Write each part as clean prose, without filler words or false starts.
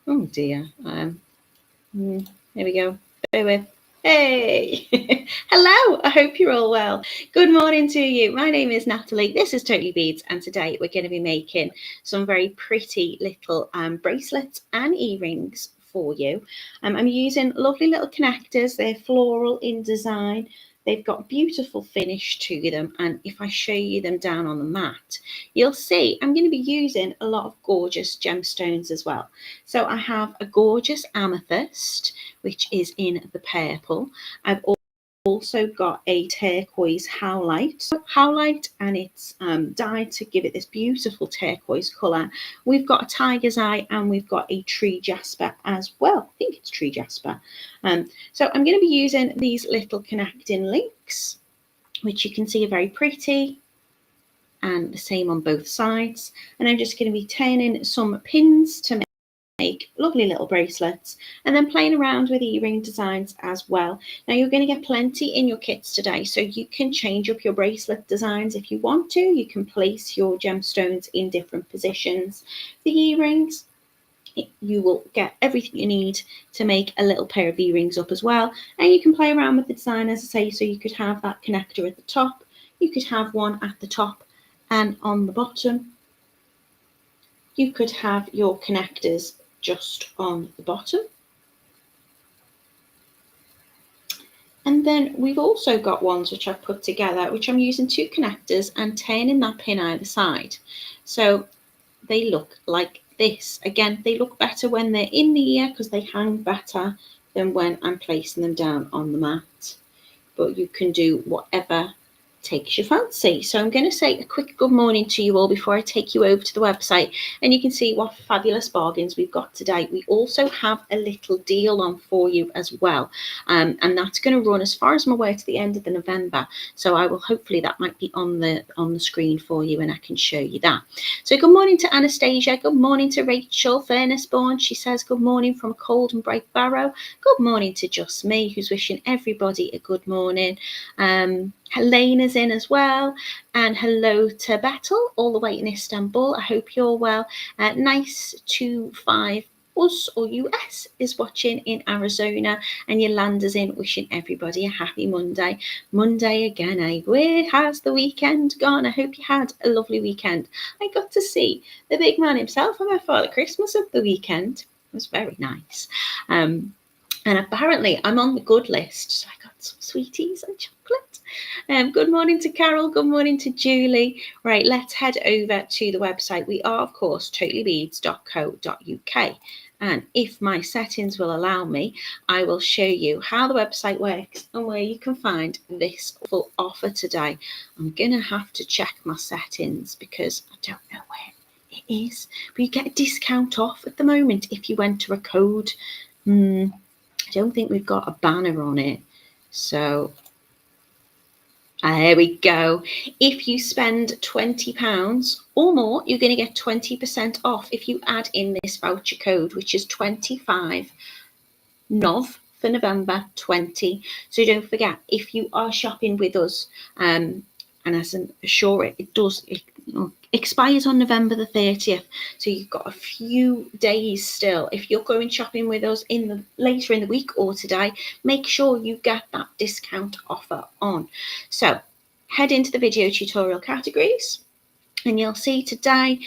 Oh dear. There we go. Bear with. Hey! Hello! I hope you're all well. Good morning to you. My name is Natalie. This is Totally Beads, and today we're going to be making some very pretty little bracelets and earrings for you. I'm using lovely little connectors. They're floral in design. They've got beautiful finish to them, and if I show you them down on the mat, you'll see I'm going to be using a lot of gorgeous gemstones as well. So I have a gorgeous amethyst, which is in the purple. I've also got a turquoise howlite, and it's dyed to give it this beautiful turquoise colour. We've got a tiger's eye, and we've got a tree jasper as well. I think it's tree jasper. So I'm going to be using these little connecting links, which you can see are very pretty, and the same on both sides. And I'm just going to be turning some pins to make lovely little bracelets, and then playing around with earring designs as well. Now you're going to get plenty in your kits today, so you can change up your bracelet designs if you want to. You can place your gemstones in different positions. The earrings, you will get everything you need to make a little pair of earrings up as well, and you can play around with the design, as I say. So you could have that connector at the top, you could have one at the top and on the bottom, you could have your connectors just on the bottom. And then we've also got ones which I've put together, which I'm using two connectors and turning that pin either side. So they look like this. Again, they look better when they're in the ear because they hang better than when I'm placing them down on the mat. But you can do whatever takes your fancy. So I'm going to say a quick good morning to you all before I take you over to the website, and you can see what fabulous bargains we've got today. We also have a little deal on for you as well, and that's going to run as far as my way to the end of the November. So I will, hopefully that might be on the screen for you, and I can show you that. So good morning to Anastasia, good morning to Rachel Furnessborn. She says good morning from a cold and bright Barrow. Good morning to Just Me, who's wishing everybody a good morning. Helena's in as well, and hello to Battle all the way in Istanbul. I hope you're well. Nice to 5 us or US is watching in Arizona, and Yolanda's in wishing everybody a happy Monday. Monday again, eh? Where has the weekend gone? I hope you had a lovely weekend. I got to see the big man himself on my Father Christmas of the weekend. It was very nice. And apparently I'm on the good list, so I got some sweeties and chocolate. Good morning to Carol, good morning to Julie. Right, let's head over to the website. We are, of course, totallybeads.co.uk. And if my settings will allow me, I will show you how the website works and where you can find this full offer today. I'm going to have to check my settings because I don't know where it is. But you get a discount off at the moment if you enter a code. I don't think we've got a banner on it. So there we go. If you spend £20 or more, you're going to get 20% off if you add in this voucher code, which is 25 NOV for November 20. So don't forget, if you are shopping with us, and as I'm sure it does, it expires on November the 30th. So you've got a few days still. If you're going shopping with us later in the week or today, make sure you get that discount offer on. So head into the video tutorial categories, and you'll see today,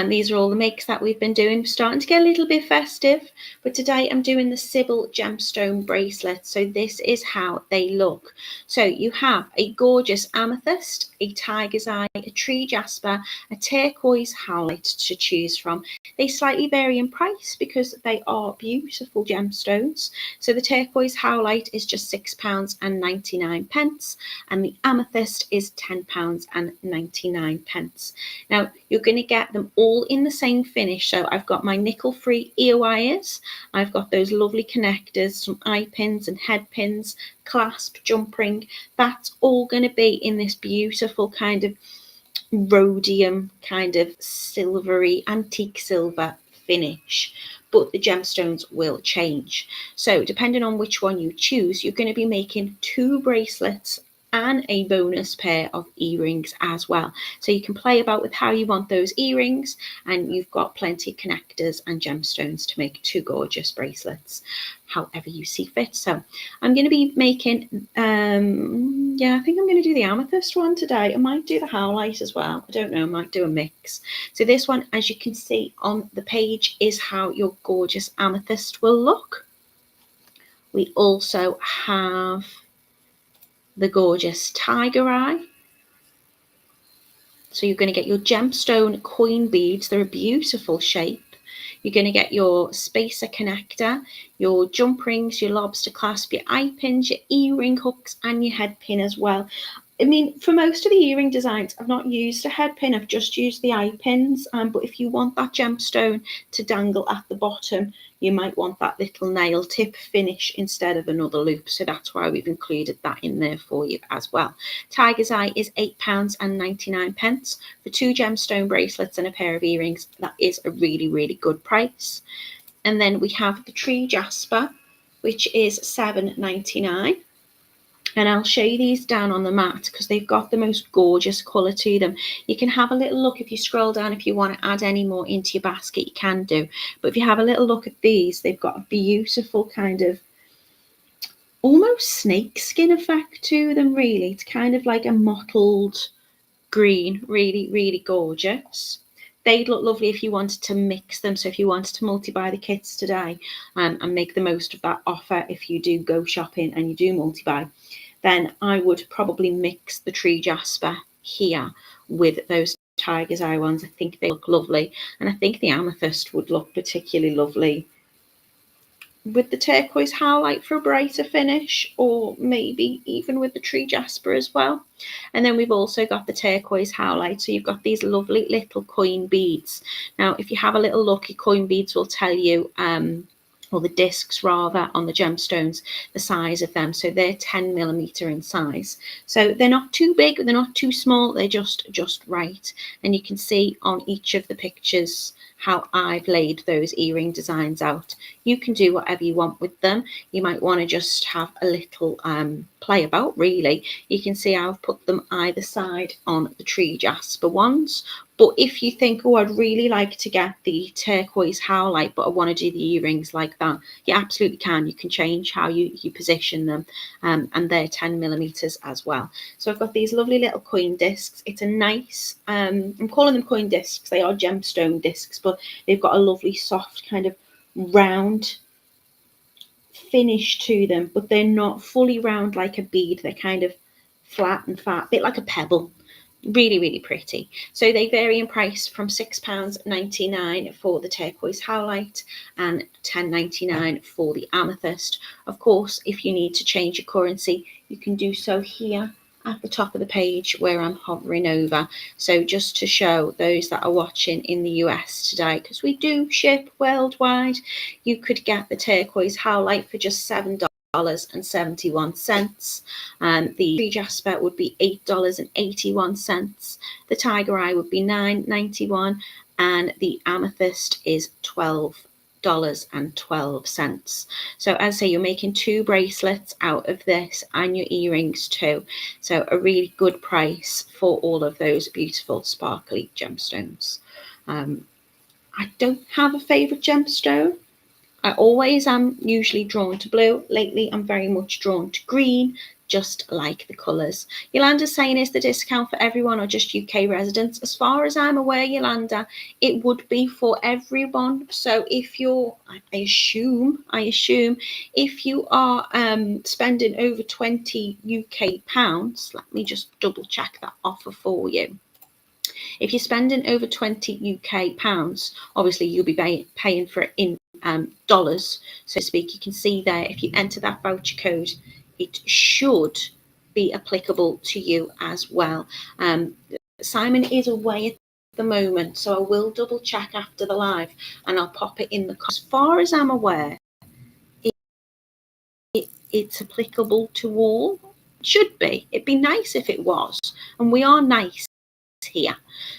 these are all the makes that we've been doing. We're starting to get a little bit festive, but today I'm doing the Sybille gemstone bracelet. So this is how they look. So you have a gorgeous amethyst, a tiger's eye, a tree jasper, a turquoise howlite to choose from. They slightly vary in price because they are beautiful gemstones. So the turquoise howlite is just £6.99, and the amethyst is £10.99. Now you're going to get them all in the same finish. So I've got my nickel-free ear wires, I've got those lovely connectors, some eye pins and head pins, clasp, jump ring. That's all going to be in this beautiful kind of rhodium, kind of silvery, antique silver finish. But the gemstones will change. So depending on which one you choose, you're going to be making 2 bracelets and a bonus pair of earrings as well. So you can play about with how you want those earrings, and you've got plenty of connectors and gemstones to make 2 gorgeous bracelets, however you see fit. So I'm going to be making, I think I'm going to do the amethyst one today. I might do the howlite as well. I don't know, I might do a mix. So this one, as you can see on the page, is how your gorgeous amethyst will look. We also have the gorgeous tiger eye. So you're going to get your gemstone coin beads. They're a beautiful shape. You're going to get your spacer connector, your jump rings, your lobster clasp, your eye pins, your earring hooks, and your head pin as well. I mean, for most of the earring designs, I've not used a head pin. I've just used the eye pins. But if you want that gemstone to dangle at the bottom, you might want that little nail tip finish instead of another loop. So that's why we've included that in there for you as well. Tiger's Eye is £8.99 for 2 gemstone bracelets and a pair of earrings. That is a really, really good price. And then we have the tree jasper, which is £7.99. And I'll show you these down on the mat because they've got the most gorgeous colour to them. You can have a little look if you scroll down. If you want to add any more into your basket, you can do. But if you have a little look at these, they've got a beautiful kind of almost snake skin effect to them, really. It's kind of like a mottled green, really, really gorgeous. They'd look lovely if you wanted to mix them. So if you wanted to multi-buy the kits today and make the most of that offer, if you do go shopping and you do multi-buy, then I would probably mix the tree jasper here with those tiger's eye ones. I think they look lovely. And I think the amethyst would look particularly lovely with the turquoise howlite for a brighter finish, or maybe even with the tree jasper as well. And then we've also got the turquoise howlite. So you've got these lovely little coin beads. Now, if you have a little look, your coin beads will tell you, or the discs rather, on the gemstones, the size of them. So they're 10mm in size. So they're not too big, they're not too small, they're just right. And you can see on each of the pictures how I've laid those earring designs out. You can do whatever you want with them. You might want to just have a little play about, really. You can see I've put them either side on the tree jasper ones. But if you think, oh, I'd really like to get the turquoise howlite, but I want to do the earrings like that, you absolutely can. You can change how you position them, and they're 10mm as well. So I've got these lovely little coin discs. It's a nice, I'm calling them coin discs. They are gemstone discs, but they've got a lovely soft kind of round finish to them, but they're not fully round like a bead. They're kind of flat and fat, a bit like a pebble. Really, really pretty. So they vary in price from £6.99 for the turquoise howlite and £10.99 for the amethyst. Of course, if you need to change your currency, you can do so here at the top of the page where I'm hovering over. So just to show those that are watching in the US today, because we do ship worldwide, you could get the turquoise howlite for just $7.71. The tree jasper would be $8.81. The tiger eye would be $9.91, and the amethyst is $12.12. So as I say, you're making 2 bracelets out of this and your earrings too. So a really good price for all of those beautiful sparkly gemstones. I don't have a favorite gemstone. I always am usually drawn to blue. Lately, I'm very much drawn to green, just like the colours. Yolanda's saying, is the discount for everyone or just UK residents? As far as I'm aware, Yolanda, it would be for everyone. So if you're, I assume, if you are spending over 20 UK pounds, let me just double check that offer for you. If you're spending over 20 UK pounds, obviously you'll be paying for it in dollars, so to speak. You can see there, if you enter that voucher code, it should be applicable to you as well. Simon is away at the moment, so I will double check after the live and I'll pop it in the. As far as I'm aware, it's applicable to all. It should be. It'd be nice if it was, and we are nice here.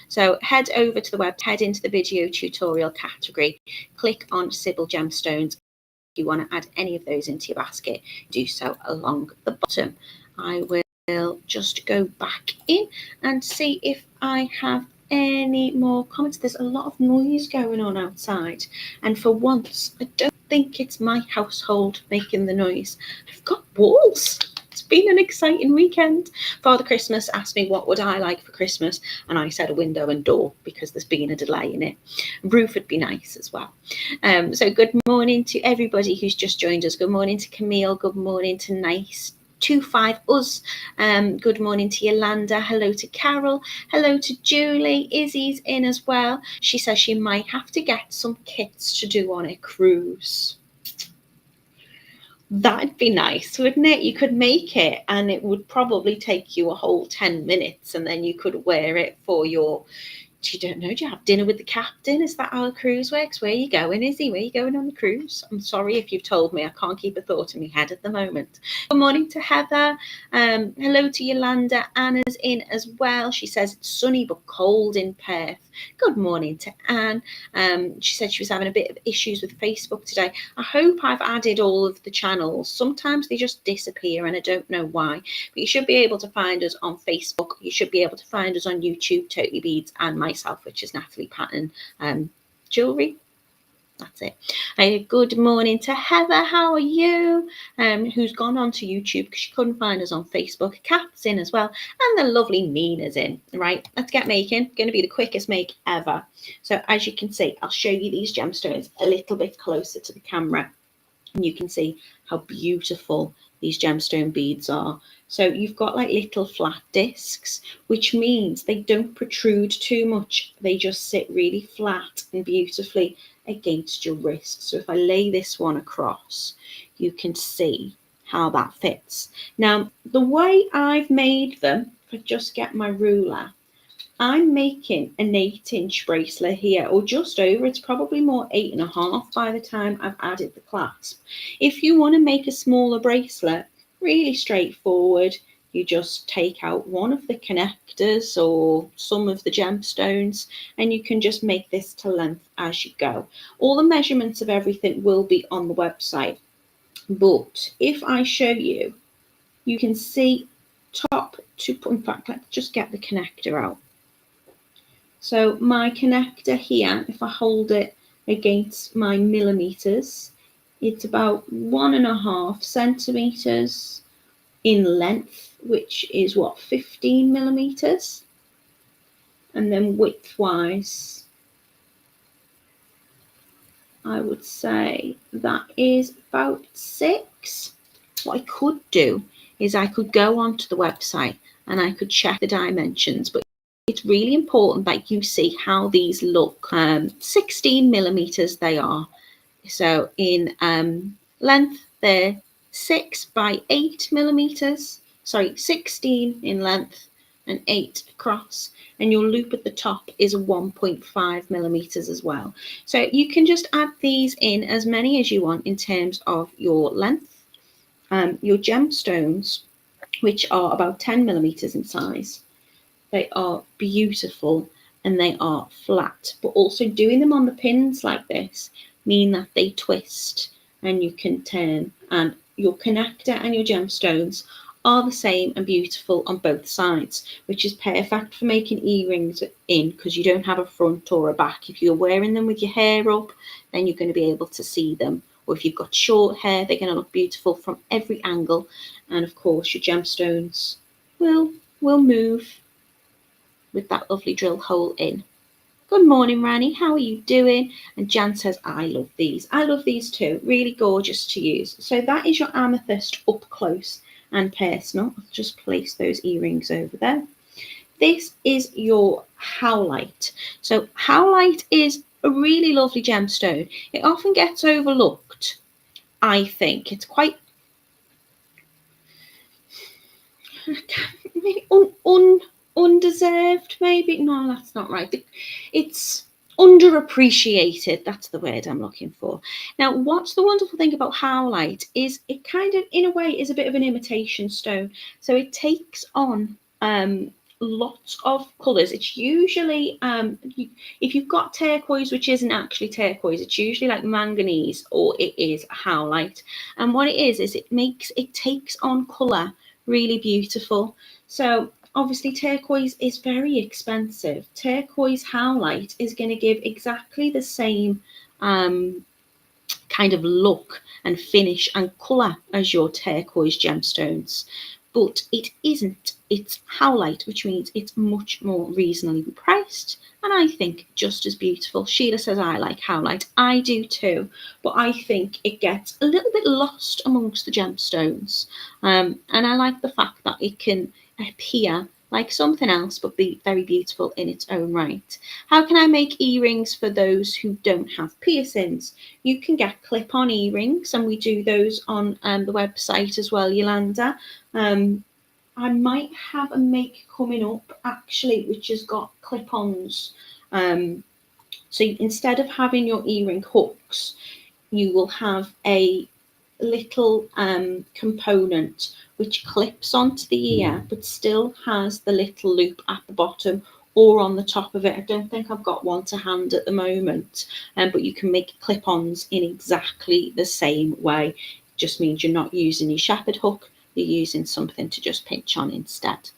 So head over to the web, head into the video tutorial category, click on Sybille Gemstones. If you want to add any of those into your basket, do so along the bottom. I will will just go back in and see if I have any more comments. There's a lot of noise going on outside, and for once I don't think it's my household making the noise. I've got walls. It's been an exciting weekend. Father Christmas asked me what would I like for Christmas, and I said a window and door because there's been a delay in it. Roof would be nice as well. So good morning to everybody who's just joined us. Good morning to Camille. Good morning to Nice 25 us. Good morning to Yolanda. Hello to Carol. Hello to Julie. Izzy's in as well. She says she might have to get some kits to do on a cruise. That'd be nice, wouldn't it? You could make it and it would probably take you a whole 10 minutes, and then you could wear it for your, you don't know, do you have dinner with the captain? Is that how a cruise works? Where are you going, Izzy? Where are you going on the cruise? I'm sorry if you've told me. I can't keep a thought in my head at the moment. Good morning to Heather. Hello to Yolanda. Anna's in as well. She says it's sunny but cold in Perth. Good morning to Anne. She said she was having a bit of issues with Facebook today. I hope I've added all of the channels. Sometimes they just disappear and I don't know why. But you should be able to find us on Facebook. You should be able to find us on YouTube, Totally Beads, and myself, which is Natalie Patton Jewelry. That's it. Good morning to Heather. How are you? Who's gone on to YouTube because she couldn't find us on Facebook. Kat's in as well. And the lovely Nina's in. Right, let's get making. Going to be the quickest make ever. So as you can see, I'll show you these gemstones a little bit closer to the camera. And you can see how beautiful these gemstone beads are. So you've got like little flat discs, which means they don't protrude too much. They just sit really flat and beautifully against your wrist. So if I lay this one across, you can see how that fits. Now, the way I've made them, if I just get my ruler, I'm making an 8-inch bracelet here, or just over. It's probably more 8.5 by the time I've added the clasp. If you want to make a smaller bracelet, really straightforward. You just take out one of the connectors or some of the gemstones, and you can just make this to length as you go. All the measurements of everything will be on the website. But if I show you, you can see top to, in fact, let's just get the connector out. So my connector here, if I hold it against my millimeters, it's about 1.5 centimeters in length, which is what, 15 millimeters? And then width-wise, I would say that is about 6. What I could do is I could go onto the website and I could check the dimensions, but it's really important that you see how these look. 16 millimeters they are. So in length, they're 6 by 8 millimeters. Sorry, 16 in length and 8 across. And your loop at the top is 1.5 millimeters as well. So you can just add these in as many as you want in terms of your length. Your gemstones, which are about 10 millimeters in size. They are beautiful and they are flat, but also doing them on the pins like this mean that they twist and you can turn, and your connector and your gemstones are the same and beautiful on both sides, which is perfect for making earrings in because you don't have a front or a back. If you're wearing them with your hair up, then you're going to be able to see them. Or if you've got short hair, they're going to look beautiful from every angle. And of course, your gemstones will move with that lovely drill hole in. Good morning, Rani. How are you doing? And Jan says, I love these. I love these too. Really gorgeous to use. So that is your amethyst up close and personal. I'll just place those earrings over there. This is your howlite. So howlite is a really lovely gemstone. It often gets overlooked, I think. It's quite undeserved, maybe. No, that's not right. It's underappreciated. That's the word I'm looking for. Now, what's the wonderful thing about howlite is it kind of, in a way, is a bit of an imitation stone. So it takes on lots of colours. It's usually, if you've got turquoise, which isn't actually turquoise, it's usually like manganese or it is howlite. And what it is it takes on colour really beautiful. So obviously turquoise is very expensive. Turquoise howlite is going to give exactly the same kind of look and finish and colour as your turquoise gemstones, but it isn't. It's howlite, which means it's much more reasonably priced, and I think just as beautiful. Sheila says I like howlite. I do too, but I think it gets a little bit lost amongst the gemstones, and I like the fact that it can appear like something else but be very beautiful in its own right. How can I make earrings for those who don't have piercings? You can get clip-on earrings, and we do those on the website as well, Yolanda. I might have a make coming up actually, which has got clip-ons. So instead of having your earring hooks, you will have a little component which clips onto the ear but still has the little loop at the bottom or on the top of it. I don't think I've got one to hand at the moment, but you can make clip-ons in exactly the same way. It just means you're not using your shepherd hook, you're using something to just pinch on instead.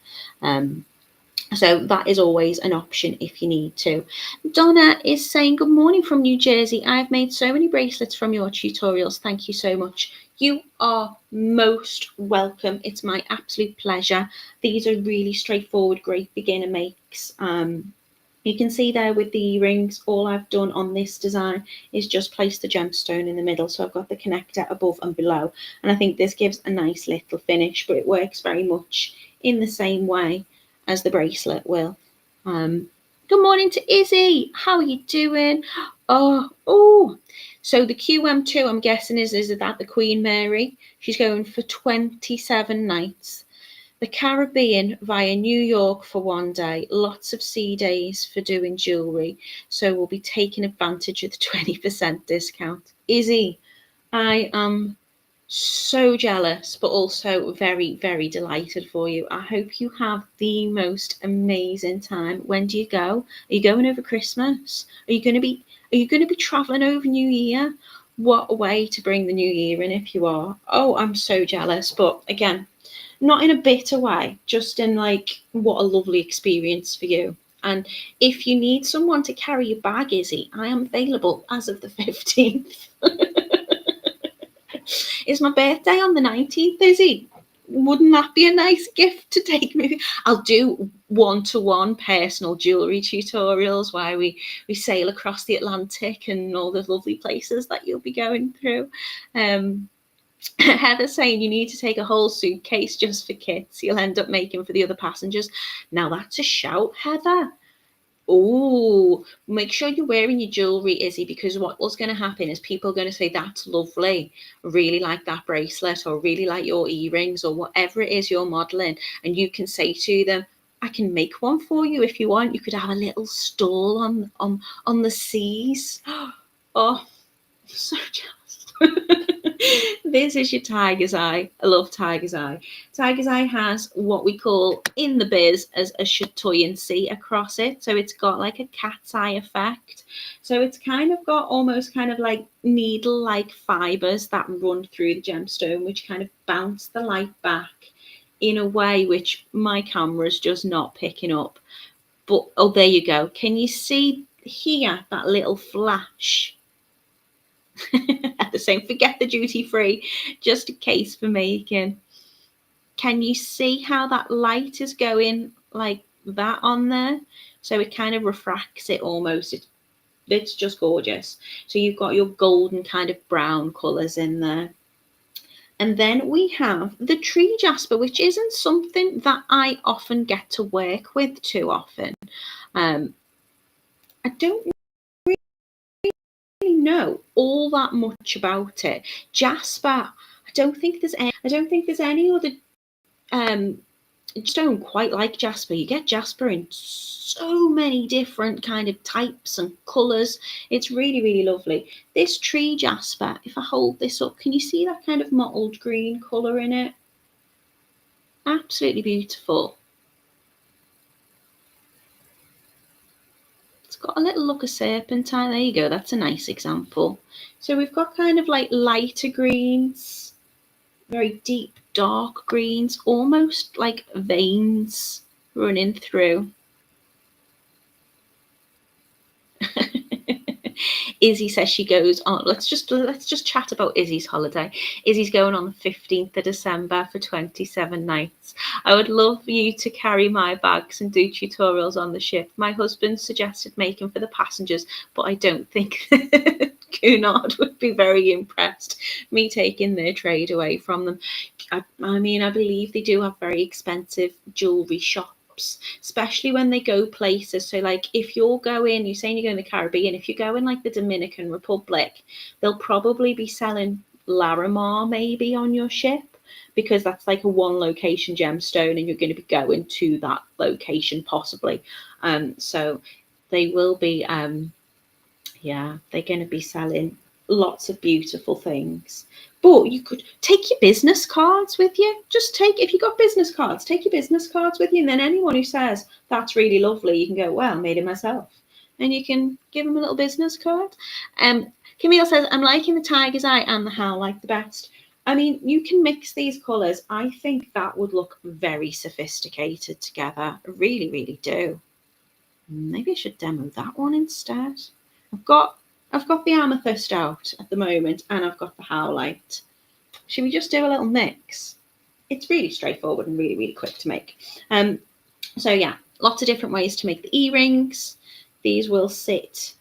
So that is always an option if you need to. Donna is saying, good morning from New Jersey. I've made so many bracelets from your tutorials. Thank you so much. You are most welcome. It's my absolute pleasure. These are really straightforward, great beginner makes. You can see there with the earrings, all I've done on this design is just place the gemstone in the middle. So I've got the connector above and below. And I think this gives a nice little finish, but it works very much in the same way as the bracelet will. Good morning to Izzy. How are you doing? Oh. So the QM2, I'm guessing, is that the Queen Mary? She's going for 27 nights. The Caribbean via New York for one day. Lots of sea days for doing jewellery. So we'll be taking advantage of the 20% discount. Izzy, I am so jealous, but also very, very delighted for you. I hope you have the most amazing time. When do you go? Are you going over Christmas? Are you going to be traveling over New Year? What a way to bring the new year in if you are. Oh, I'm so jealous, but again, not in a bitter way, just in like, what a lovely experience for you. And if you need someone to carry your bag, Izzy, I am available as of the 15th. It's my birthday on the 19th, Izzy. Wouldn't that be a nice gift to take me? I'll do one-to-one personal jewellery tutorials while we sail across the Atlantic and all the lovely places that you'll be going through. Heather's saying you need to take a whole suitcase just for kits. You'll end up making for the other passengers. Now that's a shout, Heather. Oh, make sure you're wearing your jewellery, Izzy, because what's going to happen is people are going to say, that's lovely, really like that bracelet, or really like your earrings, or whatever it is you're modelling. And you can say to them, I can make one for you if you want. You could have a little stall on the seas. Oh, I'm so jealous. This is your tiger's eye. I love tiger's eye. Tiger's eye has what we call in the biz as a chatoyancy across it. So it's got like a cat's eye effect. So it's kind of got almost kind of like needle-like fibres that run through the gemstone, which kind of bounce the light back in a way which my camera's just not picking up. But, oh, there you go. Can you see here that little flash? At the same, forget the duty free, just a case for making. Can you see how that light is going like that on there? So it kind of refracts it almost. It's just gorgeous. So you've got your golden kind of brown colours in there. And then we have the tree jasper, which isn't something that I often get to work with too often. I don't know all that much about it. Jasper, I don't think there's any other stone quite like jasper. You get jasper in so many different kind of types and colours. It's really, really lovely. This tree jasper, if I hold this up, can you see that kind of mottled green colour in it? Absolutely beautiful. It's got a little look of serpentine. There you go. That's a nice example. So we've got kind of like lighter greens, very deep, dark greens, almost like veins running through. Izzy says she goes on. Let's just chat about Izzy's holiday. Izzy's going on the 15th of December for 27 nights. I would love for you to carry my bags and do tutorials on the ship. My husband suggested making for the passengers, but I don't think Cunard would be very impressed me taking their trade away from them. I mean, I believe they do have very expensive jewellery shops, especially when they go places. So, like, if you're saying you're going to the Caribbean, if you go in like the Dominican Republic, they'll probably be selling Larimar maybe on your ship, because that's like a one location gemstone and you're going to be going to that location possibly. So they will be, they're going to be selling lots of beautiful things. But you could take your business cards with you. If you got business cards, take your business cards with you. And then anyone who says, that's really lovely, you can go, well, I made it myself. And you can give them a little business card. Camille says, I'm liking the tiger's eye and the howlite the best. I mean, you can mix these colours. I think that would look very sophisticated together. I really, really do. Maybe I should demo that one instead. I've got the amethyst out at the moment, and I've got the howlite. Should we just do a little mix? It's really straightforward and really, really quick to make. So yeah, lots of different ways to make the earrings. These will sit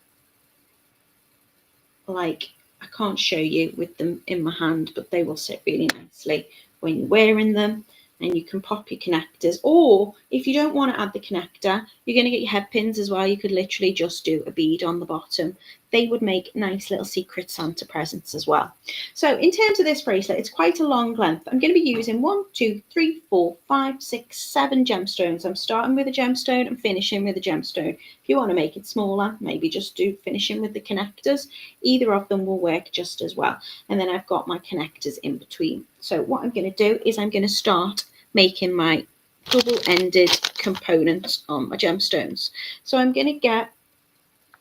like, I can't show you with them in my hand, but they will sit really nicely when you're wearing them. And you can pop your connectors, or if you don't want to add the connector, you're going to get your head pins as well. You could literally just do a bead on the bottom. They would make nice little secret Santa presents as well. So in terms of this bracelet, it's quite a long length. I'm going to be using 1, 2, 3, 4, 5, 6, 7 gemstones. I'm starting with a gemstone and finishing with a gemstone. If you want to make it smaller, maybe just do finishing with the connectors. Either of them will work just as well. And then I've got my connectors in between. So what I'm going to do is I'm going to start making my double-ended components on my gemstones. So I'm going to get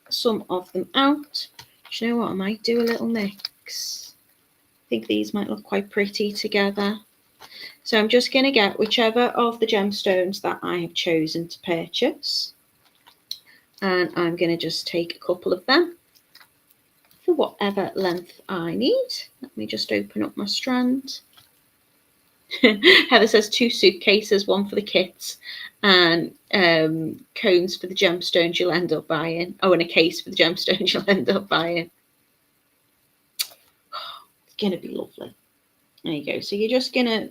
some of them out. Do you know what? I might do a little mix. I think these might look quite pretty together. So I'm just going to get whichever of the gemstones that I have chosen to purchase. And I'm going to just take a couple of them for whatever length I need. Let me just open up my strand. Heather says 2 suitcases, one for the kits and cones for the gemstones you'll end up buying. Oh, and a case for the gemstones you'll end up buying. It's going to be lovely. There you go. So you're just going to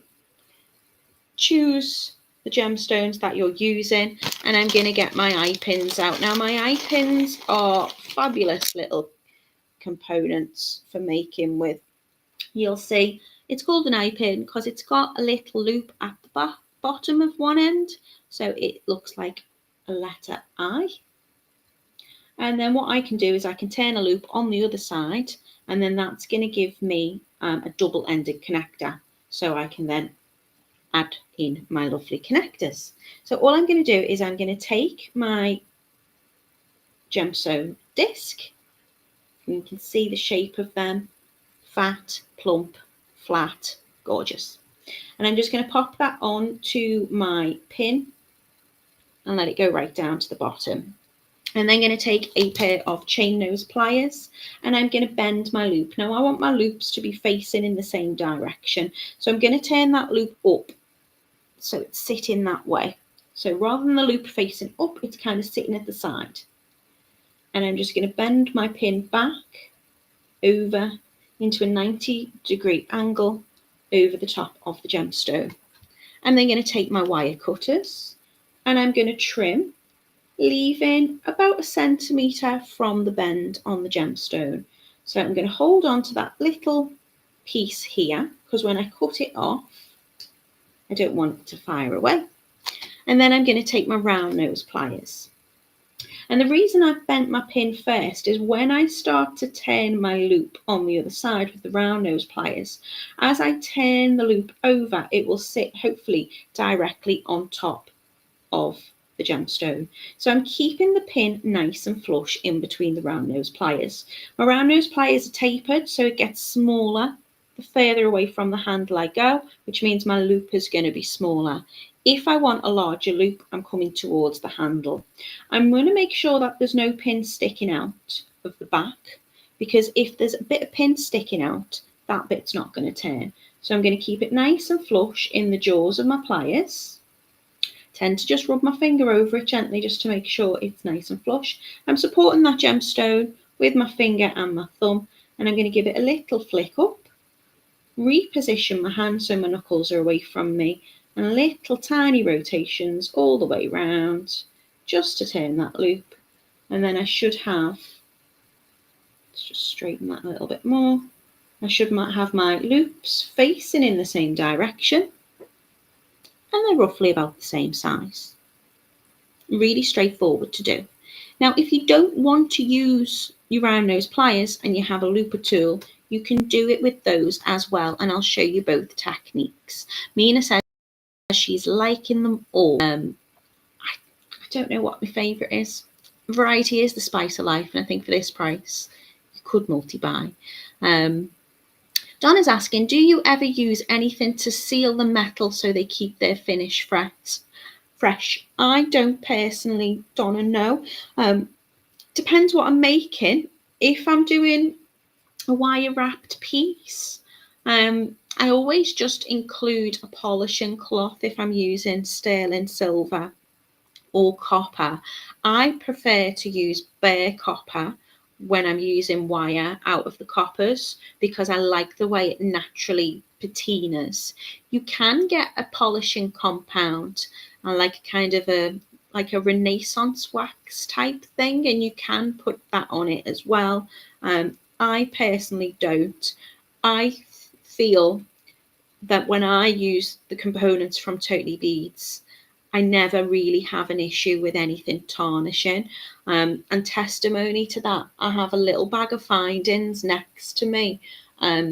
choose the gemstones that you're using, and I'm going to get my eye pins out. Now, my eye pins are fabulous little components for making with. You'll see it's called an eye pin because it's got a little loop at the bottom of one end, so it looks like a letter I. And then what I can do is I can turn a loop on the other side, and then that's going to give me a double-ended connector, so I can then add in my lovely connectors. So all I'm going to do is I'm going to take my gemstone disc, and you can see the shape of them. Fat, plump, flat, gorgeous. And I'm just going to pop that on to my pin and let it go right down to the bottom. And then going to take a pair of chain nose pliers and I'm going to bend my loop. Now I want my loops to be facing in the same direction. So I'm going to turn that loop up so it's sitting that way. So rather than the loop facing up, it's kind of sitting at the side. And I'm just going to bend my pin back over into a 90-degree angle over the top of the gemstone. I'm then going to take my wire cutters and I'm going to trim, leaving about 1 centimetre from the bend on the gemstone. So I'm going to hold on to that little piece here because when I cut it off, I don't want it to fire away. And then I'm going to take my round nose pliers. And the reason I've bent my pin first is when I start to turn my loop on the other side with the round nose pliers, as I turn the loop over, it will sit hopefully directly on top of the gemstone. So I'm keeping the pin nice and flush in between the round nose pliers. My round nose pliers are tapered, so it gets smaller the further away from the handle I go, which means my loop is going to be smaller. If I want a larger loop, I'm coming towards the handle. I'm going to make sure that there's no pin sticking out of the back, because if there's a bit of pin sticking out, that bit's not going to turn. So I'm going to keep it nice and flush in the jaws of my pliers. Tend to just rub my finger over it gently just to make sure it's nice and flush. I'm supporting that gemstone with my finger and my thumb, and I'm going to give it a little flick up, reposition my hand so my knuckles are away from me, and little tiny rotations all the way round just to turn that loop. And then I should have, let's just straighten that a little bit more. I should have my loops facing in the same direction, and they're roughly about the same size. Really straightforward to do. Now, if you don't want to use your round nose pliers and you have a looper tool, you can do it with those as well, and I'll show you both techniques. Mina says she's liking them all. I don't know what my favourite is. Variety is the spice of life, and I think for this price, you could multi-buy. Donna's asking, do you ever use anything to seal the metal so they keep their finish fresh? I don't personally, Donna, no. Depends what I'm making. If I'm doing a wire wrapped piece, I always just include a polishing cloth if I'm using sterling silver or copper. I prefer to use bare copper when I'm using wire out of the coppers, because I like the way it naturally patinas. You can get a polishing compound and like kind of a Renaissance wax type thing, and you can put that on it as well. I personally don't. I feel that when I use the components from Totally Beads, I never really have an issue with anything tarnishing. And testimony to that, I have a little bag of findings next to me.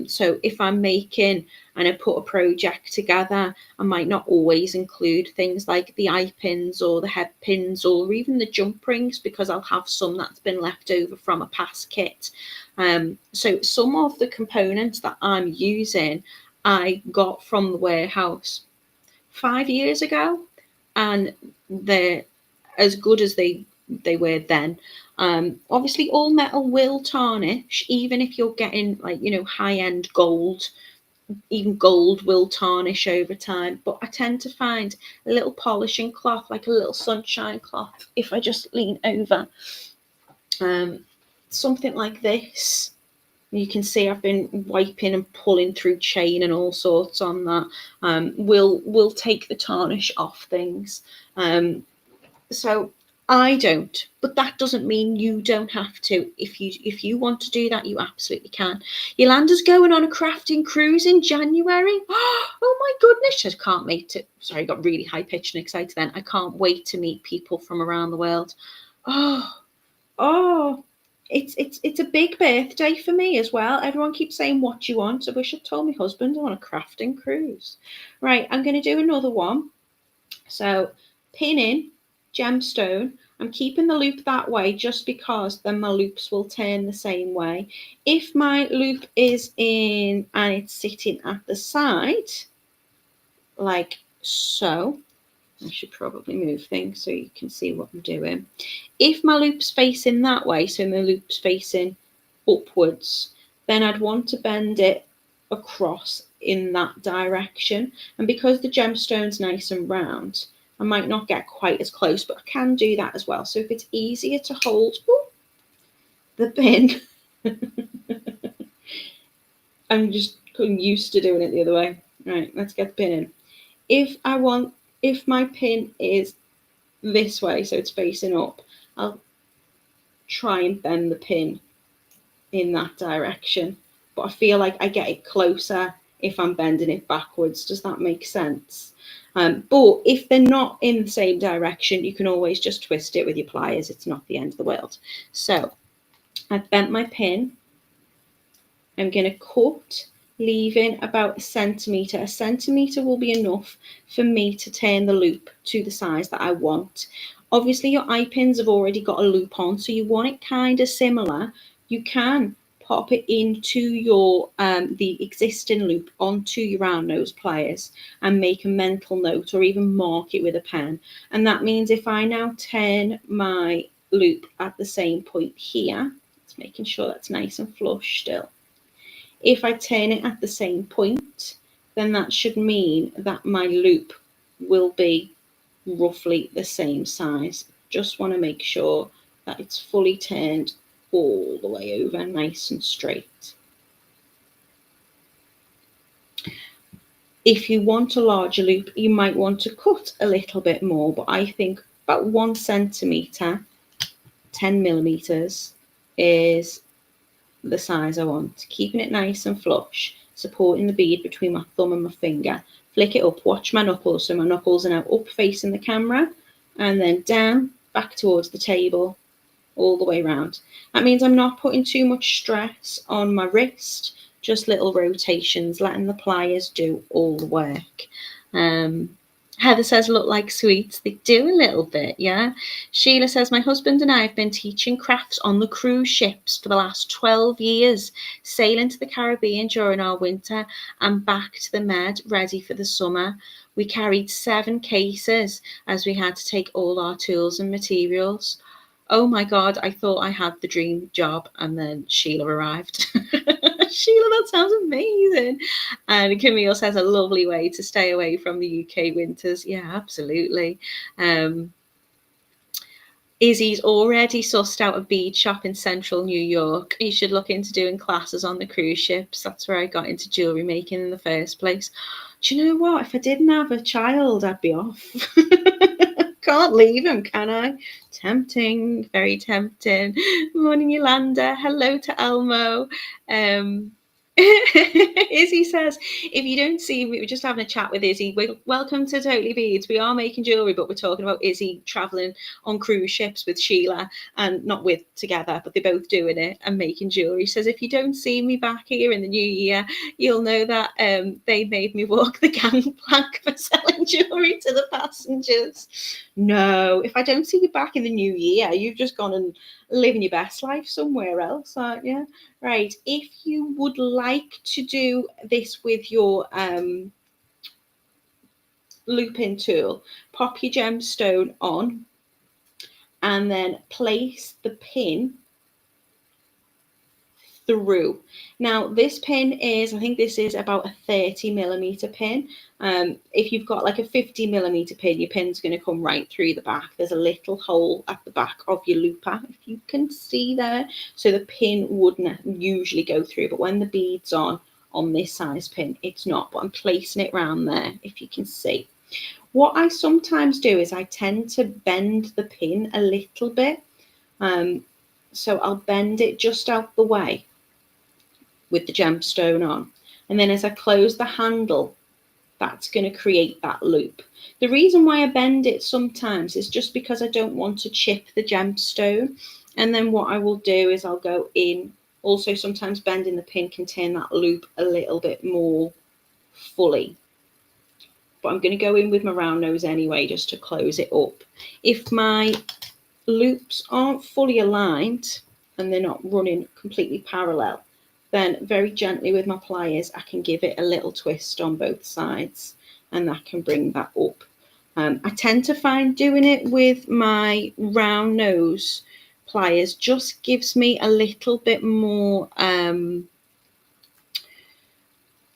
So if I'm making and I put a project together, I might not always include things like the eye pins or the head pins or even the jump rings, because I'll have some that's been left over from a past kit. So some of the components that I'm using, I got from the warehouse 5 years ago, and they're as good as they were then. Obviously all metal will tarnish, even if you're getting like, you know, high-end gold. Even gold will tarnish over time, but I tend to find a little polishing cloth, like a little sunshine cloth, if I just lean over, something like this. You can see I've been wiping and pulling through chain and all sorts on that. Will take the tarnish off things. So I don't, but that doesn't mean you don't have to. If you want to do that, you absolutely can. Yolanda's going on a crafting cruise in January. Oh my goodness, I can't wait to. Sorry, I got really high pitched and excited then. I can't wait to meet people from around the world. Oh. It's a big birthday for me as well. Everyone keeps saying, what do you want? I wish I'd told my husband I want a crafting cruise. Right, I'm going to do another one. So pinning, gemstone. I'm keeping the loop that way just because then my loops will turn the same way. If my loop is in and it's sitting at the side, like so, I should probably move things so you can see what I'm doing. If my loop's facing that way, so my loop's facing upwards, then I'd want to bend it across in that direction. And because the gemstone's nice and round, I might not get quite as close, but I can do that as well. So if it's easier to hold the pin, I'm just used to doing it the other way. Right, let's get the pin in. If my pin is this way, so it's facing up, I'll try and bend the pin in that direction. But I feel like I get it closer if I'm bending it backwards. Does that make sense? But if they're not in the same direction, you can always just twist it with your pliers. It's not the end of the world. So I've bent my pin. I'm going to cut, leaving about 1 centimetre. 1 centimetre will be enough for me to turn the loop to the size that I want. Obviously your eye pins have already got a loop on, so you want it kind of similar. You can pop it into your the existing loop onto your round nose pliers and make a mental note or even mark it with a pen. And that means if I now turn my loop at the same point here, it's making sure that's nice and flush still. If I turn it at the same point, then that should mean that my loop will be roughly the same size. Just want to make sure that it's fully turned all the way over, nice and straight. If you want a larger loop, you might want to cut a little bit more, but I think about 1 centimetre, 10 millimetres is the size I want. Keeping it nice and flush, supporting the bead between my thumb and my finger. Flick it up, watch my knuckles, so my knuckles are now up facing the camera, and then down, back towards the table, all the way around. That means I'm not putting too much stress on my wrist, just little rotations, letting the pliers do all the work. Heather says, look like sweets. They do a little bit, yeah. Sheila says, my husband and I have been teaching crafts on the cruise ships for the last 12 years, sailing to the Caribbean during our winter and back to the Med, ready for the summer. We carried 7 cases as we had to take all our tools and materials. Oh my God, I thought I had the dream job, and then Sheila arrived. Sheila, that sounds amazing. And Camille says, a lovely way to stay away from the UK winters. Yeah, absolutely. Izzy's already sussed out a bead shop in central New York. You should look into doing classes on the cruise ships. That's where I got into jewellery making in the first place. Do you know what? If I didn't have a child, I'd be off. Can't leave him, can I? Tempting, very tempting. Morning, Yolanda. Hello to Elmo. Izzy says, if you don't see, we were just having a chat with Izzy. Welcome to Totally Beads. We are making jewellery, but we're talking about Izzy travelling on cruise ships with Sheila, and not with together, but they're both doing it and making jewellery. She says, if you don't see me back here in the new year, you'll know that they made me walk the gangplank for selling jewellery to the passengers. No, if I don't see you back in the new year, you've just gone and living your best life somewhere else, aren't you? Right, if you would like to do this with your looping tool, pop your gemstone on and then place the pin through. Now this pin is, I think this is about a 30mm pin. If you've got like a 50mm pin, your pin's going to come right through the back. There's a little hole at the back of your looper, if you can see there, so the pin wouldn't usually go through, but when the bead's on this size pin, it's not. But I'm placing it around there, if you can see. What I sometimes do is I tend to bend the pin a little bit, so I'll bend it just out the way with the gemstone on, and then as I close the handle, that's going to create that loop. The reason why I bend it sometimes is just because I don't want to chip the gemstone, and then what I will do is I'll go in. Also, sometimes bending the pin can turn that loop a little bit more fully, but I'm going to go in with my round nose anyway just to close it up. If my loops aren't fully aligned and they're not running completely parallel, then very gently with my pliers I can give it a little twist on both sides, and that can bring that up. I tend to find doing it with my round nose pliers just gives me a little bit more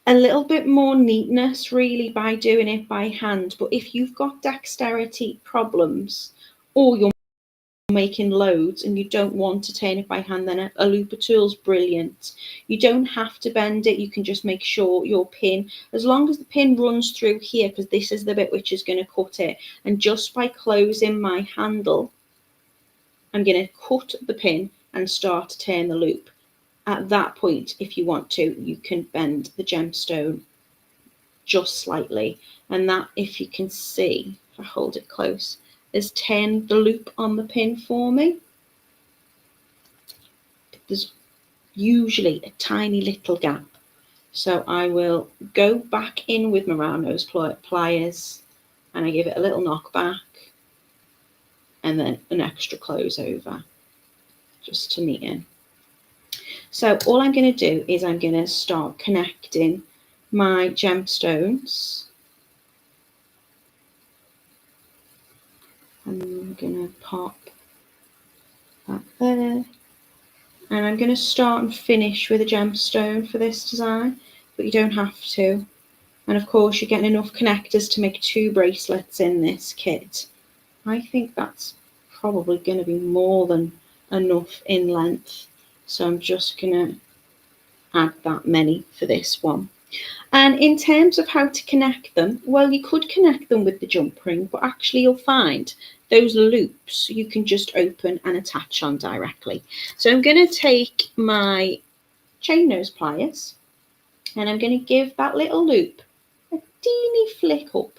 neatness really by doing it by hand. But if you've got dexterity problems, or you're making loads and you don't want to turn it by hand, then a looper tool's brilliant. You don't have to bend it. You can just make sure your pin, as long as the pin runs through here, because this is the bit which is going to cut it, and just by closing my handle, I'm going to cut the pin and start to turn the loop. At that point, if you want to, you can bend the gemstone just slightly, and that, if you can see, if I hold it close, is turn the loop on the pin for me. There's usually a tiny little gap, so I will go back in with my round nose pliers and I give it a little knock back and then an extra close over just to neaten. So all I'm going to do is I'm going to start connecting my gemstones. I'm going to pop that there. And I'm going to start and finish with a gemstone for this design, but you don't have to. And of course you're getting enough connectors to make 2 bracelets in this kit. I think that's probably going to be more than enough in length. So I'm just going to add that many for this one. And in terms of how to connect them, well, you could connect them with the jump ring, but actually you'll find those loops you can just open and attach on directly. So I'm going to take my chain nose pliers and I'm going to give that little loop a teeny flick up.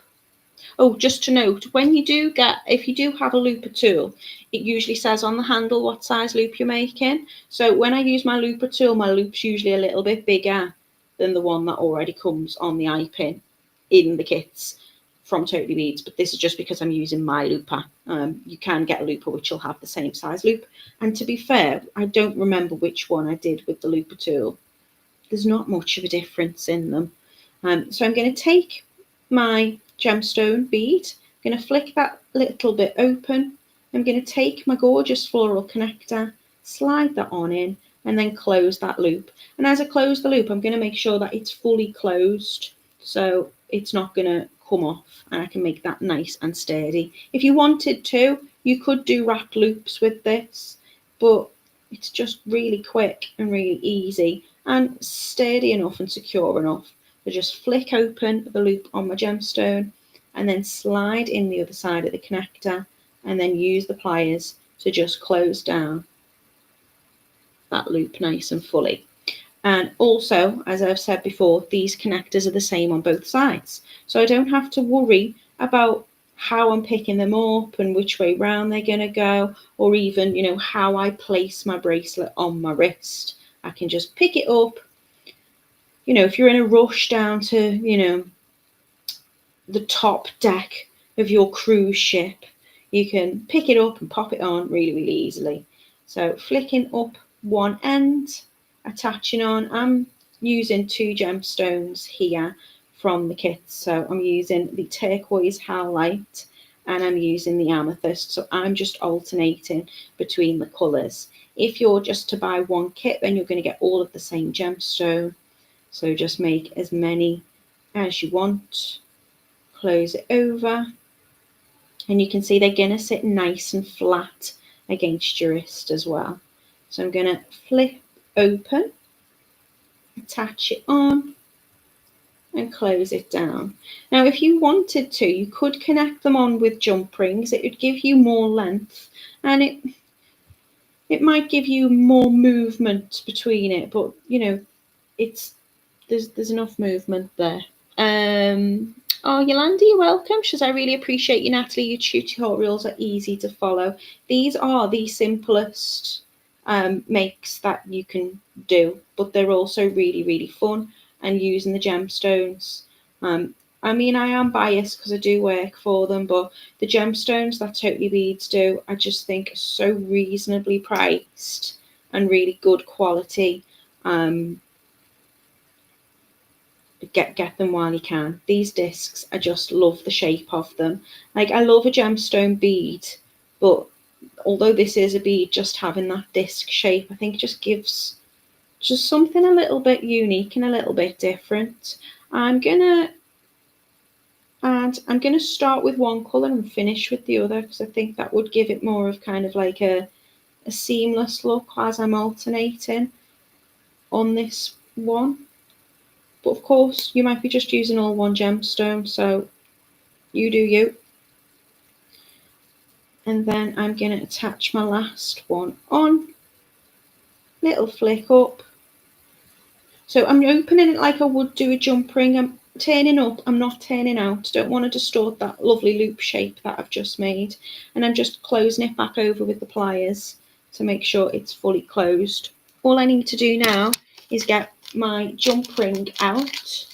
Oh, just to note, when you do if you do have a looper tool, it usually says on the handle what size loop you're making. So when I use my looper tool, my loop's usually a little bit bigger than the one that already comes on the eye pin in the kits from Totally Beads, but this is just because I'm using my looper. You can get a looper which will have the same size loop. And to be fair, I don't remember which one I did with the looper tool. There's not much of a difference in them. So I'm going to take my gemstone bead, I'm going to flick that little bit open. I'm going to take my gorgeous floral connector, slide that on in, and then close that loop. And as I close the loop, I'm going to make sure that it's fully closed, so it's not going to come off, and I can make that nice and sturdy. If you wanted to, you could do wrapped loops with this, but it's just really quick and really easy and sturdy enough and secure enough. So just flick open the loop on my gemstone and then slide in the other side of the connector and then use the pliers to just close down that loop nice and fully. And also, as I've said before, these connectors are the same on both sides. So I don't have to worry about how I'm picking them up and which way round they're going to go, or even, you know, how I place my bracelet on my wrist. I can just pick it up. You know, if you're in a rush down to, you know, the top deck of your cruise ship, you can pick it up and pop it on really, really easily. So flicking up one end, attaching on. I'm using 2 gemstones here from the kit. So I'm using the turquoise howlite and I'm using the amethyst. So I'm just alternating between the colours. If you're just to buy one kit, then you're going to get all of the same gemstone. So just make as many as you want. Close it over. And you can see they're going to sit nice and flat against your wrist as well. So I'm going to flip open, attach it on, and close it down. Now, if you wanted to, you could connect them on with jump rings. It would give you more length, and it might give you more movement between it. But you know, there's enough movement there. Oh, Yolanda, you're welcome. She says, I really appreciate you, Natalie. Your tutorials are easy to follow. These are the simplest makes that you can do, but they're also really, really fun. And using the gemstones. I mean, I am biased because I do work for them, but the gemstones that Totally Beads do, I just think are so reasonably priced and really good quality. Get them while you can. These discs, I just love the shape of them. Like, I love a gemstone bead, but although this is a bead, just having that disc shape, I think just gives just something a little bit unique and a little bit different. I'm gonna start with one colour and finish with the other, because I think that would give it more of kind of like a seamless look as I'm alternating on this one. But of course, you might be just using all one gemstone, so you do you. And then I'm going to attach my last one on. Little flick up. So I'm opening it like I would do a jump ring. I'm turning up, I'm not turning out. Don't want to distort that lovely loop shape that I've just made. And I'm just closing it back over with the pliers to make sure it's fully closed. All I need to do now is get my jump ring out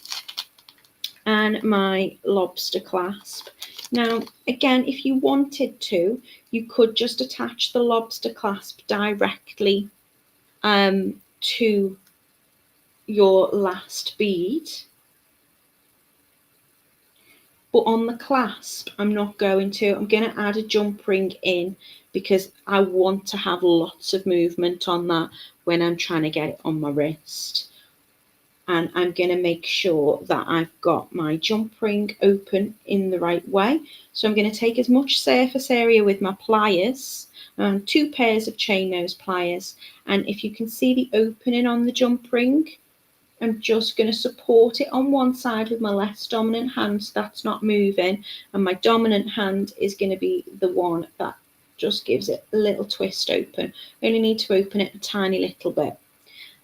and my lobster clasp. Now, again, if you wanted to, you could just attach the lobster clasp directly to to your last bead. But on the clasp, I'm not going to. I'm going to add a jump ring in because I want to have lots of movement on that when I'm trying to get it on my wrist. And I'm going to make sure that I've got my jump ring open in the right way. So I'm going to take as much surface area with my pliers, 2 pairs of chain nose pliers. And if you can see the opening on the jump ring, I'm just going to support it on one side with my left dominant hand so that's not moving, and my dominant hand is going to be the one that just gives it a little twist open. I only need to open it a tiny little bit.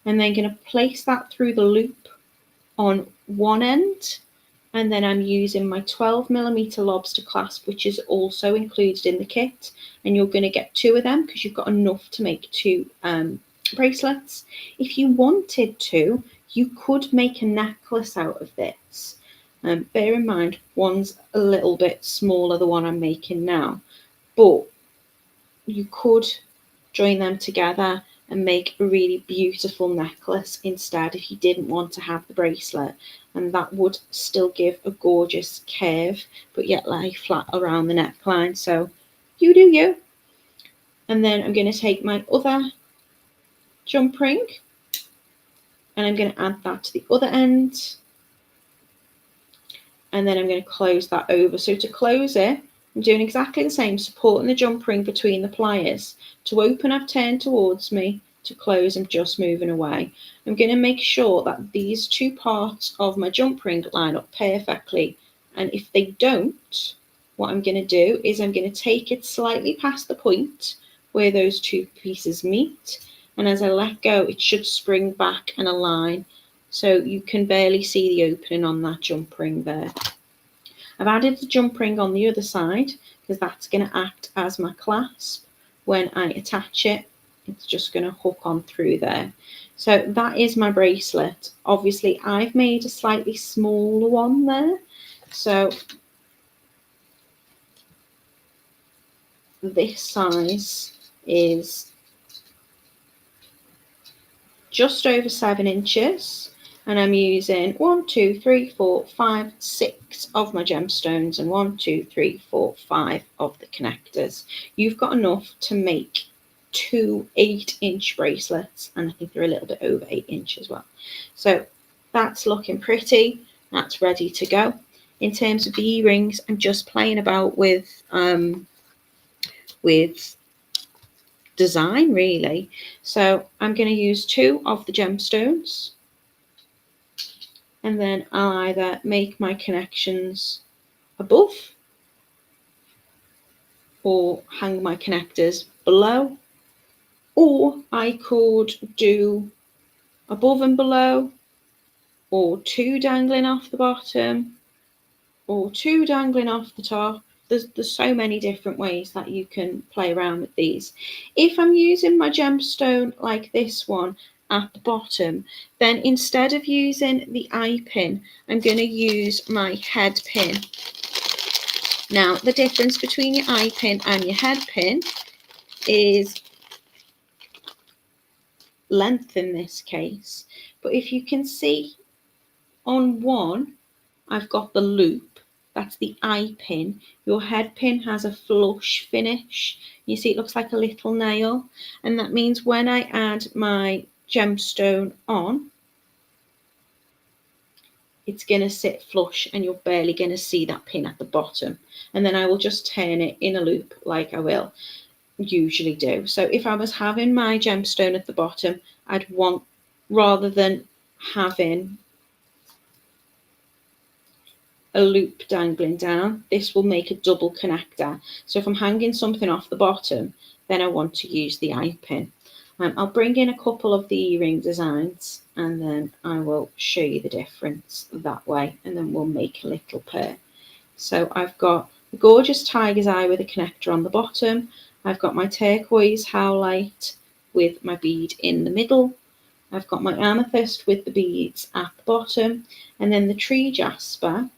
I'm then going to place that through the loop on one end, and then I'm using my 12mm lobster clasp, which is also included in the kit, and you're going to get 2 of them because you've got enough to make 2 bracelets. If you wanted to, you could make a necklace out of this. Bear in mind, one's a little bit smaller, the one I'm making now, but you could join them together and make a really beautiful necklace instead if you didn't want to have the bracelet, and that would still give a gorgeous curve but yet lay flat around the neckline. So you do you. And then I'm going to take my other jump ring and I'm going to add that to the other end, and then I'm going to close that over. So to close it, I'm doing exactly the same, supporting the jump ring between the pliers. To open, I've turned towards me. To close, I'm just moving away. I'm going to make sure that these 2 parts of my jump ring line up perfectly, and if they don't, what I'm going to do is I'm going to take it slightly past the point where those 2 pieces meet, and as I let go, it should spring back and align, so you can barely see the opening on that jump ring there. I've added the jump ring on the other side because that's going to act as my clasp. When I attach it, it's just going to hook on through there. So that is my bracelet. Obviously, I've made a slightly smaller one there. So this size is just over 7 inches, and I'm using 1, 2, 3, 4, 5, 6 of my gemstones and 1, 2, 3, 4, 5 of the connectors. You've got enough to make 2 8-inch bracelets, and I think they're a little bit over 8 inches as well. So that's looking pretty. That's ready to go. In terms of the earrings, I'm just playing about with design really. So I'm going to use 2 of the gemstones, and then I'll either make my connections above or hang my connectors below, or I could do above and below, or 2 dangling off the bottom, or 2 dangling off the top. There's so many different ways that you can play around with these. If I'm using my gemstone like this one at the bottom, then instead of using the eye pin, I'm going to use my head pin. Now, the difference between your eye pin and your head pin is length in this case. But if you can see on one, I've got the loop. That's the eye pin. Your head pin has a flush finish. You see it looks like a little nail. And that means when I add my gemstone on, it's going to sit flush and you're barely going to see that pin at the bottom. And then I will just turn it in a loop like I will usually do. So if I was having my gemstone at the bottom, I'd want, rather than having a loop dangling down, this will make a double connector. So if I'm hanging something off the bottom, then I want to use the eye pin. I'll bring in a couple of the earring designs and then I will show you the difference that way, and then we'll make a little pair. So I've got the gorgeous tiger's eye with a connector on the bottom. I've got my turquoise howlite with my bead in the middle. I've got my amethyst with the beads at the bottom, and then the tree jasper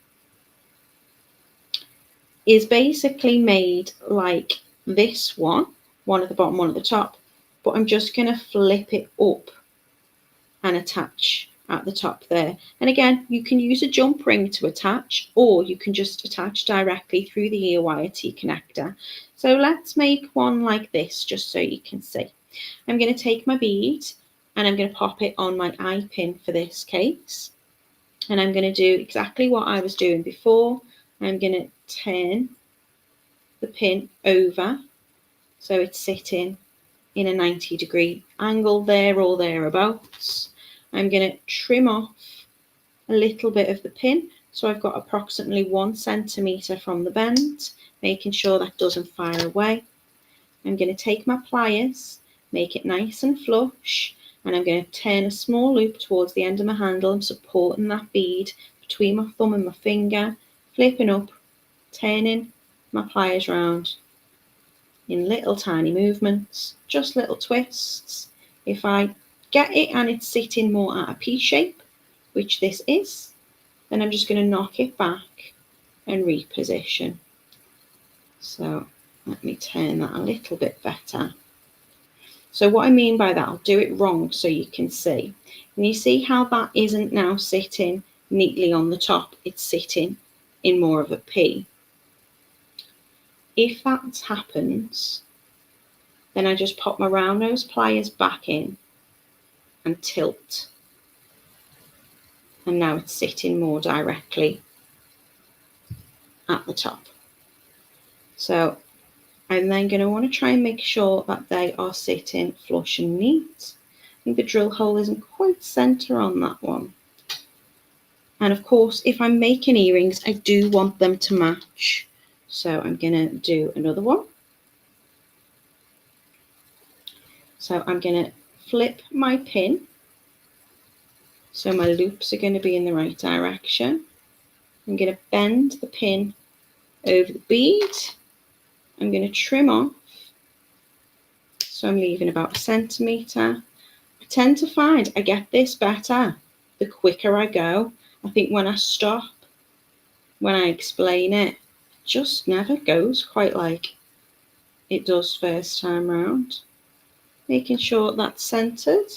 is basically made like this one at the bottom, one at the top, but I'm just going to flip it up and attach at the top there. And again, you can use a jump ring to attach, or you can just attach directly through the ear wire T connector. So let's make one like this, just so you can see. I'm going to take my bead and I'm going to pop it on my eye pin for this case. And I'm going to do exactly what I was doing before. I'm going to turn the pin over so it's sitting in a 90-degree angle there or thereabouts. I'm going to trim off a little bit of the pin, so I've got approximately 1 centimetre from the bend, making sure that doesn't fire away. I'm going to take my pliers, make it nice and flush, and I'm going to turn a small loop towards the end of my handle and supporting that bead between my thumb and my finger, flipping up, turning my pliers round in little tiny movements, just little twists. If I get it and it's sitting more at a P shape, which this is, then I'm just going to knock it back and reposition. So let me turn that a little bit better. So what I mean by that, I'll do it wrong so you can see. And you see how that isn't now sitting neatly on the top, it's sitting in more of a P. If that happens, then I just pop my round nose pliers back in and tilt. And now it's sitting more directly at the top. So I'm then going to want to try and make sure that they are sitting flush and neat. I think the drill hole isn't quite centre on that one. And of course, if I'm making earrings, I do want them to match. So I'm going to do another one. So I'm going to flip my pin. So my loops are going to be in the right direction. I'm going to bend the pin over the bead. I'm going to trim off. So I'm leaving about 1 centimetre. I tend to find I get this better the quicker I go. I think when I stop, when I explain it, just never goes quite like it does first time round. Making sure that's centered.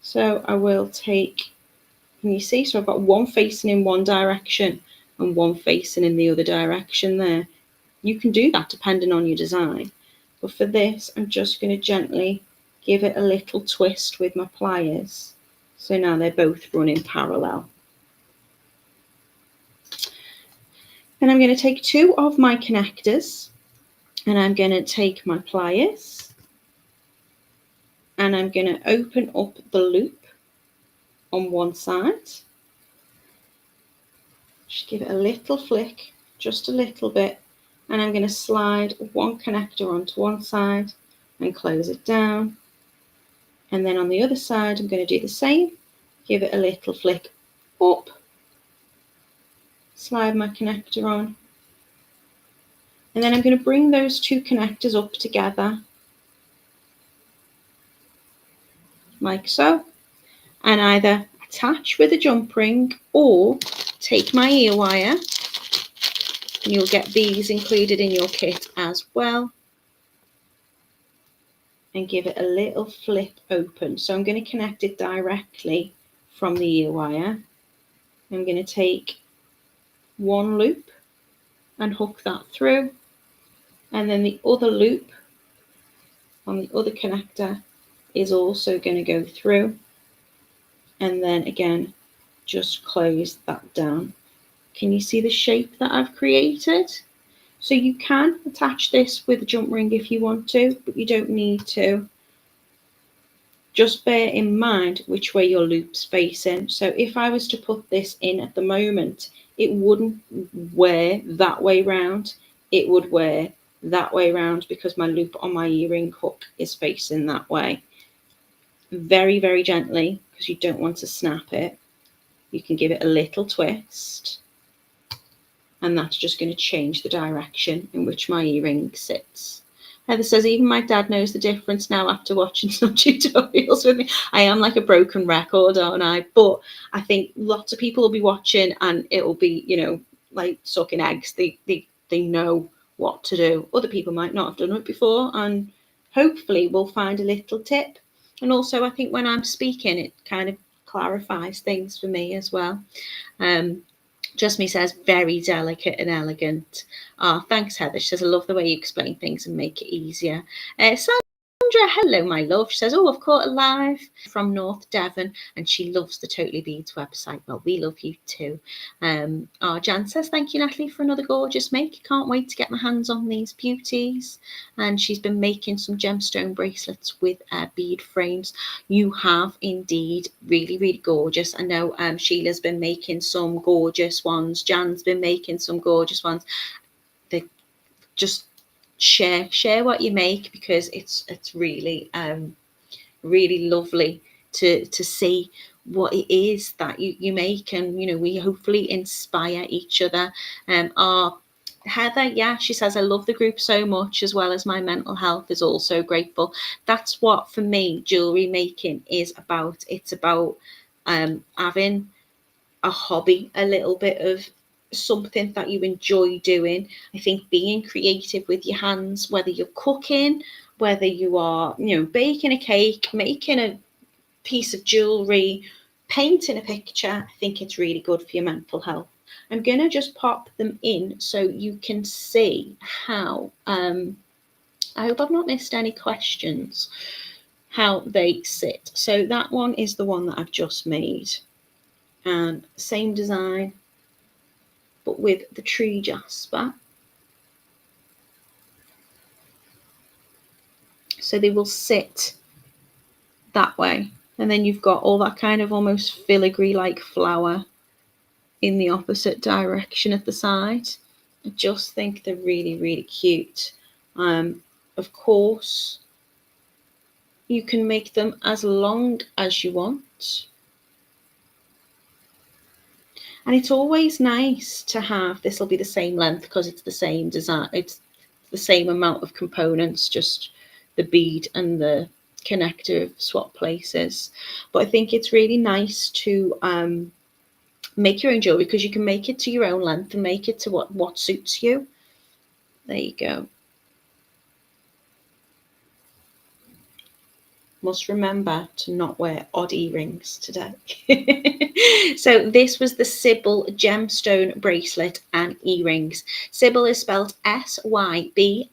So I will take, can you see? So I've got one facing in one direction and one facing in the other direction there. You can do that depending on your design. But for this, I'm just going to gently give it a little twist with my pliers. So now they're both running parallel. Then I'm going to take 2 of my connectors and I'm going to take my pliers and I'm going to open up the loop on one side. Just give it a little flick, just a little bit, and I'm going to slide one connector onto one side and close it down. And then on the other side, I'm going to do the same, give it a little flick up, slide my connector on, and then I'm going to bring those 2 connectors up together, like so, and either attach with a jump ring or take my ear wire, and you'll get these included in your kit as well, and give it a little flip open. So I'm going to connect it directly from the ear wire. I'm going to take one loop and hook that through, and then the other loop on the other connector is also going to go through, and then again just close that down. Can you see the shape that I've created? So you can attach this with a jump ring if you want to, but you don't need to. Just bear in mind which way your loop's facing. So if I was to put this in at the moment, it wouldn't wear that way round. It would wear that way round because my loop on my earring hook is facing that way. Very, very gently, because you don't want to snap it. You can give it a little twist, and that's just going to change the direction in which my earring sits. Heather says, even my dad knows the difference now after watching some tutorials with me. I am like a broken record, aren't I? But I think lots of people will be watching and it'll be, you know, like sucking eggs. They know what to do. Other people might not have done it before, and hopefully we'll find a little tip. And also I think when I'm speaking, it kind of clarifies things for me as well. Just Me says, very delicate and elegant. Thanks, Heather. She says, I love the way you explain things and make it easier. Sandra, hello, my love. She says, oh, I've caught a live from North Devon, and she loves the Totally Beads website. Well, we love you too. Jan says, thank you, Natalie, for another gorgeous make. Can't wait to get my hands on these beauties. And she's been making some gemstone bracelets with bead frames. You have indeed really, really gorgeous. I know Sheila's been making some gorgeous ones. Jan's been making some gorgeous ones. They just share what you make, because it's really really lovely to see what it is that you make, and we hopefully inspire each other. Our Heather, yeah, she says, I love the group so much, as well as my mental health is also grateful. That's what, for me, jewelry making is about. It's about having a hobby, a little bit of something that you enjoy doing. I think being creative with your hands, whether you're cooking, whether you are, baking a cake, making a piece of jewelry, painting a picture, I think it's really good for your mental health. I'm going to just pop them in so you can see how, I hope I've not missed any questions, how they sit. So that one is the one that I've just made. And same design, but with the tree jasper. So they will sit that way. And then you've got all that kind of almost filigree like flower in the opposite direction at the side. I just think they're really, really cute. Of course, you can make them as long as you want. And it's always nice to have, this will be the same length because it's the same design, it's the same amount of components, just the bead and the connector swap places. But I think it's really nice to make your own jewelry, because you can make it to your own length and make it to what suits you. There you go. Must remember to not wear odd earrings today. So this was the Sybille gemstone bracelet and earrings. Sybille is spelled Sybille,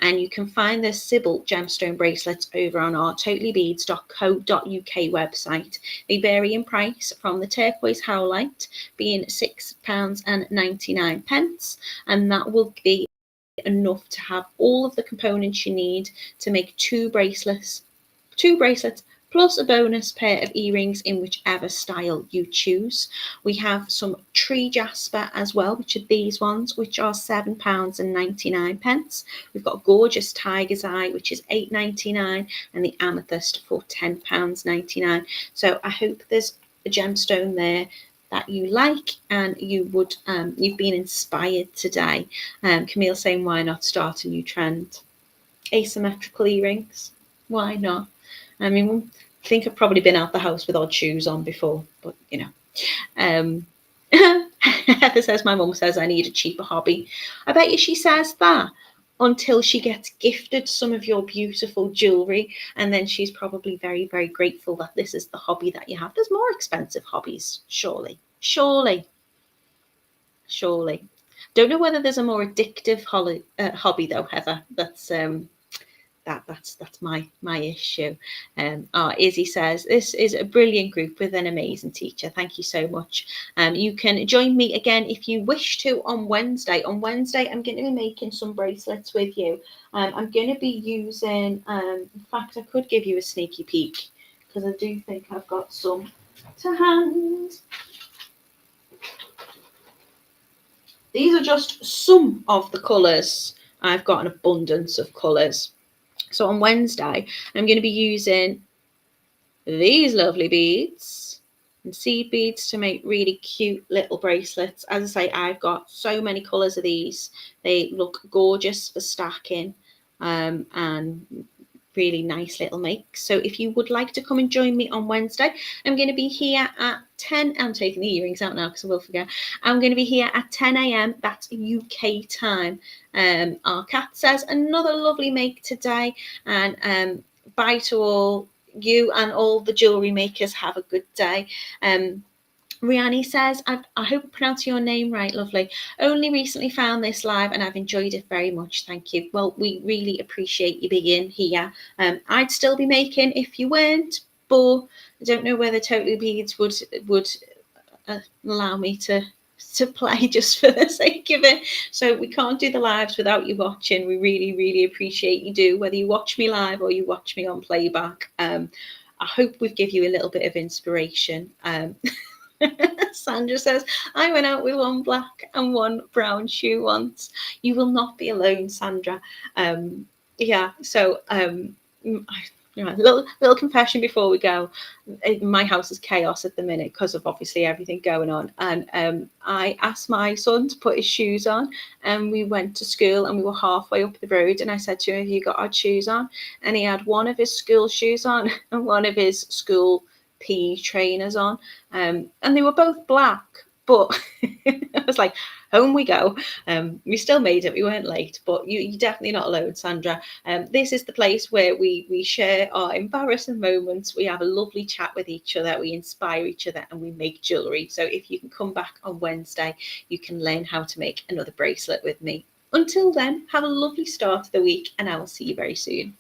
and you can find the Sybille gemstone bracelets over on our totallybeads.co.uk website. They vary in price, from the turquoise howlite being £6.99, and that will be enough to have all of the components you need to make two bracelets plus a bonus pair of earrings in whichever style you choose. We have some tree jasper as well, which are these ones, which are £7.99. We've got gorgeous tiger's eye, which is £8.99, and the amethyst for £10.99. So I hope there's a gemstone there that you like, and you've been inspired today. Camille saying, why not start a new trend? Asymmetrical earrings, why not? I mean, I think I've probably been out the house with odd shoes on before, but Heather says, my mum says I need a cheaper hobby. I bet you she says that until she gets gifted some of your beautiful jewelry, and then she's probably very, very grateful that this is the hobby that you have. There's more expensive hobbies, surely. Don't know whether there's a more addictive hobby though, Heather. That's my issue. Izzy says, this is a brilliant group with an amazing teacher. Thank you so much. You can join me again if you wish to on Wednesday. On Wednesday, I'm going to be making some bracelets with you. I'm going to be using, in fact, I could give you a sneaky peek, because I do think I've got some to hand. These are just some of the colours. I've got an abundance of colours. So on Wednesday, I'm going to be using these lovely beads and seed beads to make really cute little bracelets. As I say, I've got so many colours of these. They look gorgeous for stacking, and really nice little makes. So if you would like to come and join me on Wednesday, I'm going to be here at 10. I'm taking the earrings out now because I will forget. I'm going to be here at 10 a.m. That's UK time. Our cat says, another lovely make today, and bye to all. you and all the jewellery makers have a good day. Rihanni says, I hope I pronounced your name right, lovely. Only recently found this live and I've enjoyed it very much. Thank you. Well, we really appreciate you being here. I'd still be making if you weren't, but I don't know whether Totally Beads would allow me to play just for the sake of it. So we can't do the lives without you watching. We really, really appreciate you do, whether you watch me live or you watch me on playback. I hope we've given you a little bit of inspiration. Sandra says, I went out with one black and one brown shoe once. You will not be alone, Sandra. Yeah, so little confession before we go. My house is chaos at the minute because of obviously everything going on. And I asked my son to put his shoes on, and we went to school and we were halfway up the road. And I said to him, have you got our shoes on? And he had one of his school shoes on and one of his school PE trainers on. And they were both black, but I was like, home we go. We still made it. We weren't late, but you're definitely not alone, Sandra. This is the place where we share our embarrassing moments. We have a lovely chat with each other. We inspire each other and we make jewellery. So if you can come back on Wednesday, you can learn how to make another bracelet with me. Until then, have a lovely start of the week and I will see you very soon.